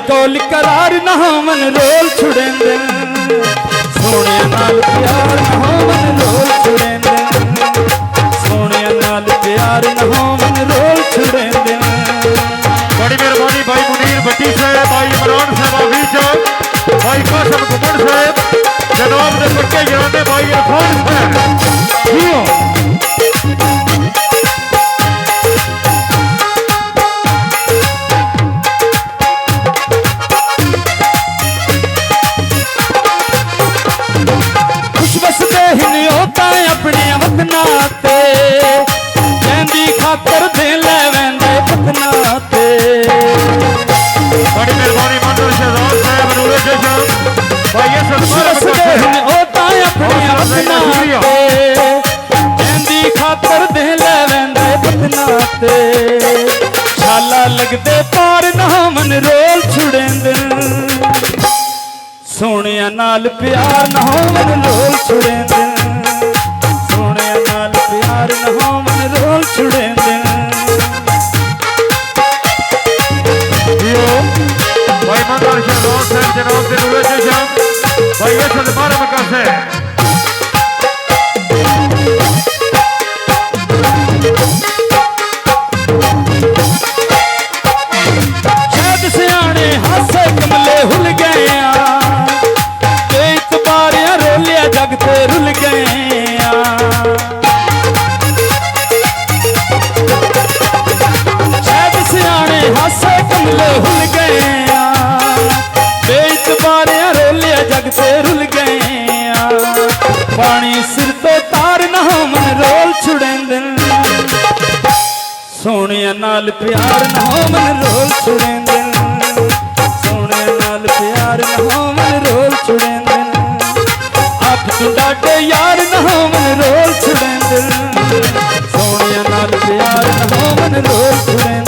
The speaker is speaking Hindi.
कौल करार ना मन रोल छुड़ेंदे सोने नाल प्यार ना मन रोल छुड़ेंदे सोने नाल प्यार ना मन रोल छुड़ेंदे। बड़ी मेहरबानी भाई मुनीर भट्टी साहब, भाई इमरान साहब अभी भाई कासम घुमन साहब, जनाब ने पक्के गिराने भाई इरफान साहब। अपने वतना ते कहंदी खातर दे ले वेंदे वतना ते। बड़ी मेहरबानी मंजूर शहजाद साहब नूरे जैसा भाई ये सदमा होता अपने वतना ते कहंदी खातर दे ले वेंदे वतना ते। छाला लगदे पार ना मन रोल छुड़ेंदे सोने नाल प्यार ना मन रोल छुड़ेंदे प्यार न मन रोल छुड़ेंदे। भाई मंगल शहजाद साहब जनाब के नूरे जैसा भाई ये सदमा मका से शायद सियाने हासे कमले हुल गए इतबारिया रोलिया जग ते रुल गए। हासे कमले हुल गए बेइतबारियां रोलिया जग ते रुल गए। पानी सिर तो तार ना मन रोल छुड़ेंदे सोने नाल प्यार ना मन रोल छुड़ेंदे सोने नाल प्यार ना मन रोल छुड़ेंदे। आप तू डाटे यार ना मन रोल छुड़ेंदे सोने नाल प्यार ना मन रोल छुड़ेंदे।